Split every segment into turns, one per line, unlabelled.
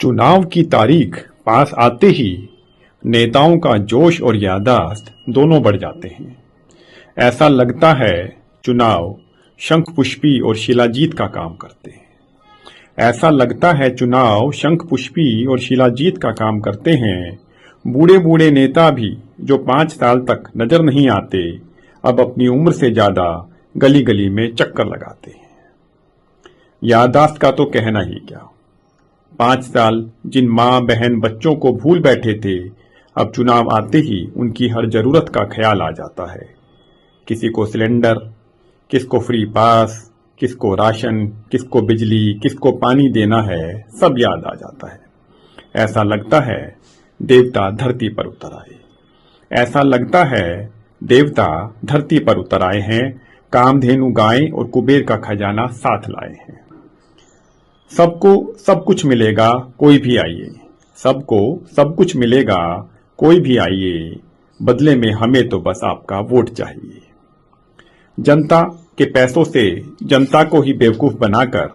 चुनाव की तारीख पास आते ही नेताओं का जोश और याददाश्त दोनों बढ़ जाते हैं। ऐसा लगता है चुनाव शंखपुष्पी और शिलाजीत का काम करते हैं। ऐसा लगता है चुनाव शंखपुष्पी और शिलाजीत का काम करते हैं। बूढ़े बूढ़े नेता भी जो 5 साल तक नजर नहीं आते, अब अपनी उम्र से ज्यादा गली गली में चक्कर लगाते हैं। याददाश्त का तो कहना ही क्या। 5 साल जिन माँ बहन बच्चों को भूल बैठे थे, अब चुनाव आते ही उनकी हर जरूरत का ख्याल आ जाता है। किसी को सिलेंडर, किसको फ्री पास, किसको राशन, किसको बिजली, किसको पानी देना है, सब याद आ जाता है। ऐसा लगता है देवता धरती पर उतर आए। ऐसा लगता है देवता धरती पर उतर आए हैं, कामधेनु गाय और कुबेर का खजाना साथ लाए हैं। सबको सब कुछ मिलेगा, कोई भी आइए। सबको सब कुछ मिलेगा, कोई भी आइए। बदले में हमें तो बस आपका वोट चाहिए। जनता के पैसों से जनता को ही बेवकूफ बनाकर,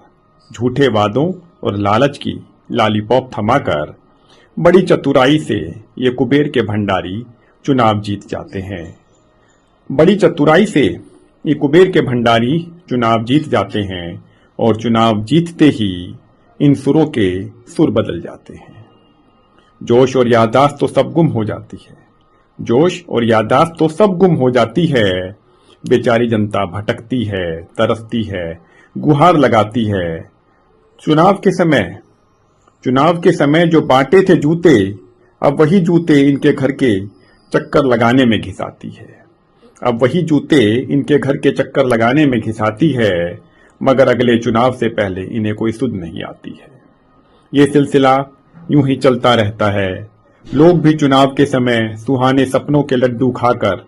झूठे वादों और लालच की लॉलीपॉप थमाकर, बड़ी चतुराई से ये कुबेर के भंडारी चुनाव जीत जाते हैं। बड़ी चतुराई से ये कुबेर के भंडारी चुनाव जीत जाते हैं और चुनाव जीतते ही इन सुरों के सुर बदल जाते हैं। जोश और याददाश्त तो सब गुम हो जाती है। जोश और याददाश्त तो सब गुम हो जाती है। बेचारी जनता भटकती है, तरसती है, गुहार लगाती है। चुनाव के समय जो बांटे थे जूते, अब वही जूते इनके घर के चक्कर लगाने में घिसाती है। अब वही जूते इनके घर के चक्कर लगाने में घिसाती है, मगर अगले चुनाव से पहले इन्हें कोई सुध नहीं आती है। ये सिलसिला यूं ही चलता रहता है। लोग भी चुनाव के समय सुहाने सपनों के लड्डू खाकर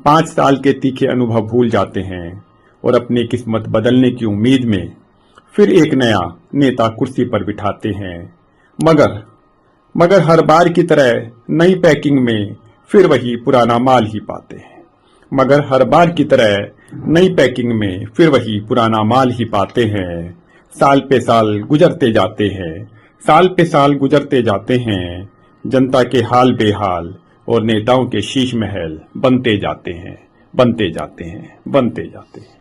5 साल के तीखे अनुभव भूल जाते हैं और अपनी किस्मत बदलने की उम्मीद में फिर एक नया नेता कुर्सी पर बिठाते हैं। मगर हर बार की तरह नई पैकिंग में फिर वही पुराना माल ही पाते हैं। मगर हर बार की तरह नई पैकिंग में फिर वही पुराना माल ही पाते हैं। साल पे साल गुजरते जाते हैं। साल पे साल गुजरते जाते हैं। जनता के हाल बेहाल और नेताओं के शीश महल बनते जाते हैं, बनते जाते हैं, बनते जाते हैं।